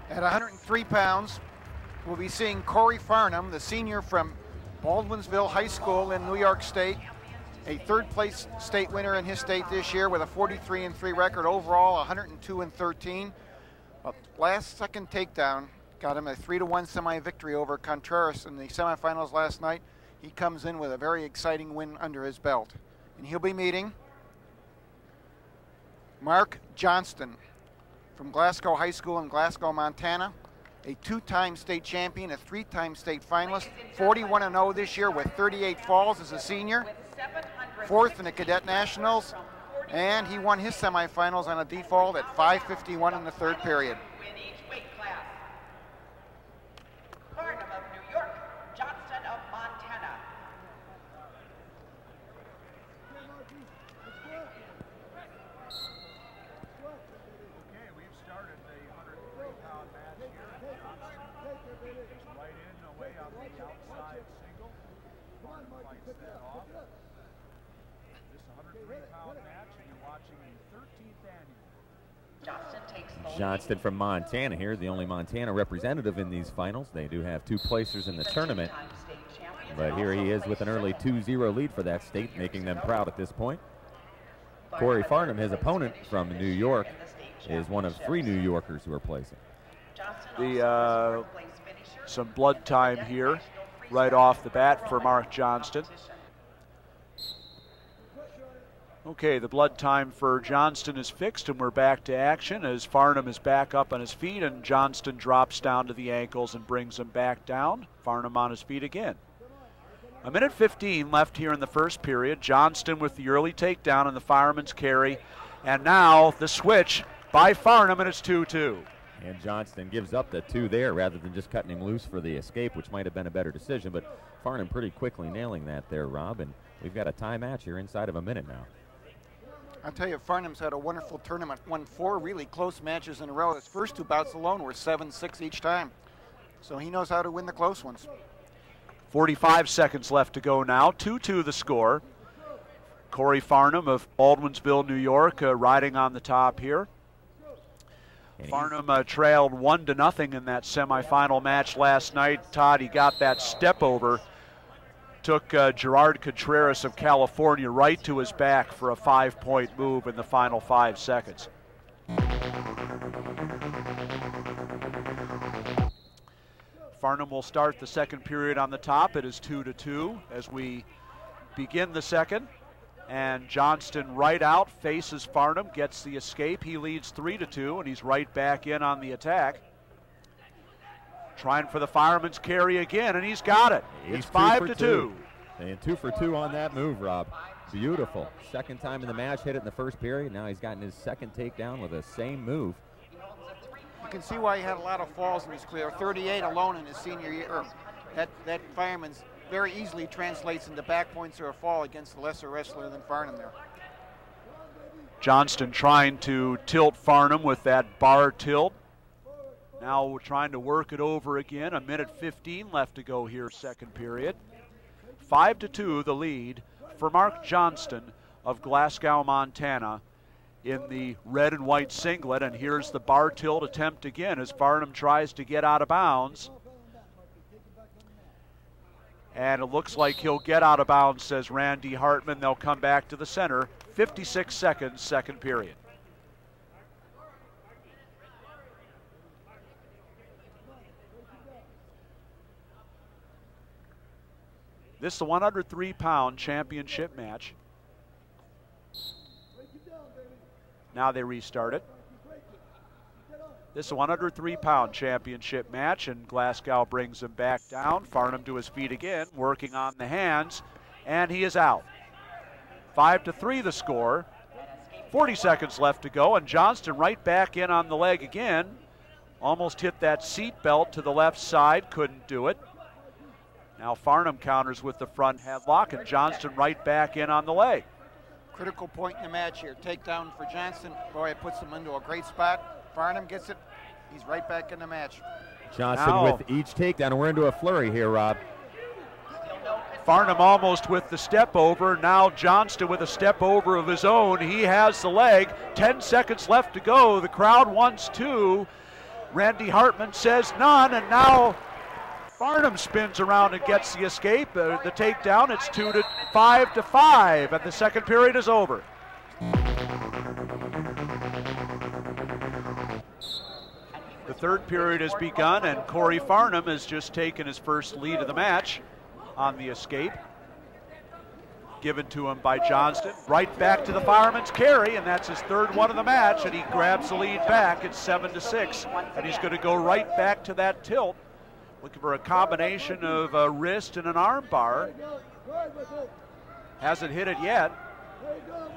At 103 pounds, we'll be seeing Corey Farnham, the senior from Baldwinsville High School in New York State, a third-place state winner in his state this year with a 43-3 record overall, 102-13. Last second takedown got him a 3-1 semi-victory over Contreras in the semifinals last night. He comes in with a very exciting win under his belt. And he'll be meeting Mark Johnston from Glasgow High School in Glasgow, Montana, a two-time state champion, a three-time state finalist, 41-0 this year with 38 falls as a senior, fourth in the Cadet Nationals, and he won his semifinals on a default at 5:51 in the third period. Farnham of New York, Johnston of Montana. Okay, we've started the 103-pound match here. Johnston is right in, away on the outside single. Farnham fights that off. This 103-pound match, and you're watching the 13th annual. Johnston from Montana here, the only Montana representative in these finals. They do have two placers in the tournament, but here he is with an early 2-0 lead for that state, making them proud at this point. Corey Farnham, his opponent from New York, is one of 3 New Yorkers who are placing. Some blood time here right off the bat for Mark Johnston. Okay, the blood time for Johnston is fixed, and we're back to action as Farnham is back up on his feet, and Johnston drops down to the ankles and brings him back down. Farnham on his feet again. 1:15 left here in the first period. Johnston with the early takedown and the fireman's carry, and now the switch by Farnham, and it's 2-2. And Johnston gives up the 2 there rather than just cutting him loose for the escape, which might have been a better decision, but Farnham pretty quickly nailing that there, Rob, and we've got a tie match here inside of a minute now. I'll tell you, Farnham's had a wonderful tournament, won 4 really close matches in a row. His first 2 bouts alone were 7-6 each time. So he knows how to win the close ones. 45 seconds left to go now, 2-2 the score. Corey Farnham of Baldwinsville, New York, riding on the top here. Farnham trailed 1-0 in that semifinal match last night. Todd, he got that step over. Took Gerard Contreras of California right to his back for a 5-point move in the final 5 seconds. Farnham will start the second period on the top. It is 2-2 as we begin the second. And Johnston right out, faces Farnham, gets the escape. He leads 3-2, and he's right back in on the attack. Trying for the fireman's carry again, and he's got it. It's 5-2. And 2 for 2 on that move, Rob. Beautiful. Second time in the match, hit it in the first period. Now he's gotten his second takedown with the same move. You can see why he had a lot of falls in his career. 38 alone in his senior year. That fireman's very easily translates into back points or a fall against a lesser wrestler than Farnham there. Johnston trying to tilt Farnham with that bar tilt. Now we're trying to work it over again. 1:15 left to go here, second period. 5-2 the lead for Mark Johnston of Glasgow, Montana in the red and white singlet. And here's the bar tilt attempt again as Farnham tries to get out of bounds. And it looks like he'll get out of bounds, says Randy Hartman. They'll come back to the center. 56 seconds, second period. This is the 103-pound championship match. Now they restart it. This is a 103-pound championship match, and Glasgow brings him back down. Farnham to his feet again, working on the hands, and he is out. 5-3 the score. 40 seconds left to go, and Johnston right back in on the leg again. Almost hit that seat belt to the left side, couldn't do it. Now Farnham counters with the front headlock, and Johnston right back in on the leg. Critical point in the match here. Takedown for Johnston. Boy, it puts him into a great spot. Farnham gets it. He's right back in the match. Johnston now, with each takedown, and we're into a flurry here, Rob. Farnham almost with the step over. Now Johnston with a step over of his own. He has the leg. 10 seconds left to go. The crowd wants 2. Randy Hartman says none, and now Farnham spins around and gets the escape, the takedown. It's 5-5, and the second period is over. The third period has begun, and Corey Farnham has just taken his first lead of the match on the escape. Given to him by Johnston. Right back to the fireman's carry, and that's his third one of the match, and he grabs the lead back. It's 7-6, and he's going to go right back to that tilt, looking for a combination of a wrist and an arm bar. Hasn't hit it yet.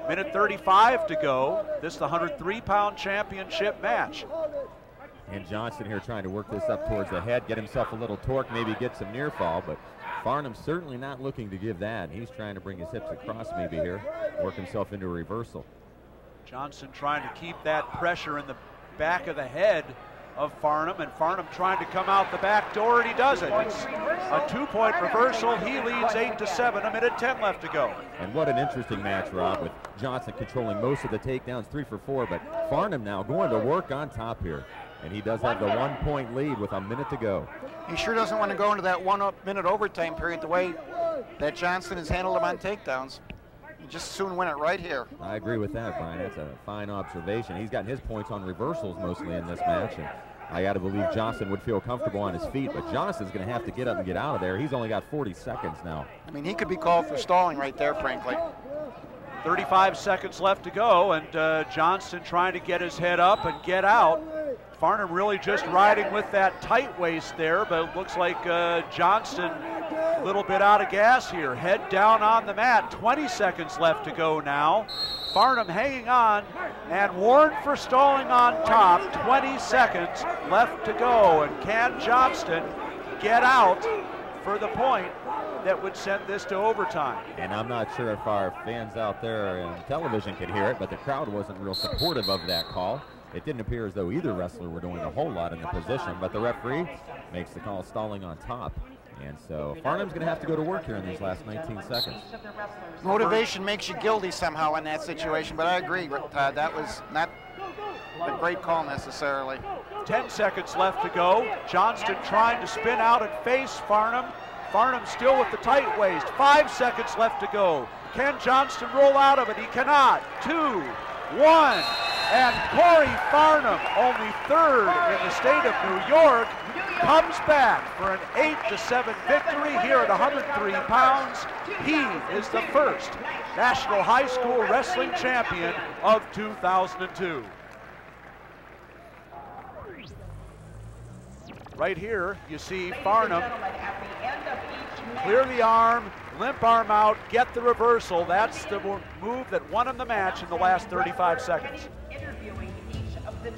Minute 35 to go. This is the 103-pound championship match. And Johnston here trying to work this up towards the head, get himself a little torque, maybe get some near fall, but Farnham certainly not looking to give that. He's trying to bring his hips across maybe here, work himself into a reversal. Johnston trying to keep that pressure in the back of the head of Farnham, and Farnham trying to come out the back door, and he does it. It's a 2-point reversal. He leads 8-7, a minute 10 left to go. And what an interesting match, Rob, with Johnston controlling most of the takedowns, 3 for 4, but Farnham now going to work on top here. And he does have the 1-point lead with a minute to go. He sure doesn't want to go into that 1-minute overtime period the way that Johnston has handled him on takedowns. He just soon win it right here. I agree with that, Brian. That's a fine observation. He's gotten his points on reversals mostly in this match, and I got to believe Johnston would feel comfortable on his feet, but Johnston's going to have to get up and get out of there. He's only got 40 seconds now. I mean, he could be called for stalling right there, frankly. 35 seconds left to go, and Johnston trying to get his head up and get out. Farnham really just riding with that tight waist there, but it looks like Johnston a little bit out of gas here. Head down on the mat, 20 seconds left to go now. Farnham hanging on and warned for stalling on top, 20 seconds left to go. And can Johnston get out for the point that would send this to overtime? And I'm not sure if our fans out there on television could hear it, but the crowd wasn't real supportive of that call. It didn't appear as though either wrestler were doing a whole lot in the position, but the referee makes the call stalling on top. And so Farnham's going to have to go to work here in these last 19 seconds. Motivation makes you guilty somehow in that situation, but I agree, Todd. That was not a great call necessarily. 10 seconds left to go. Johnston trying to spin out and face Farnham. Farnham still with the tight waist. 5 seconds left to go. Can Johnston roll out of it? He cannot. 2, 1. And Corey Farnham, only third in the state of New York, comes back for an 8-7 victory here at 103 pounds. He is the first National High School Wrestling Champion of 2002. Right here, you see Farnham clear the arm, limp arm out, get the reversal. That's the move that won him the match in the last 35 seconds. Interviewing each of the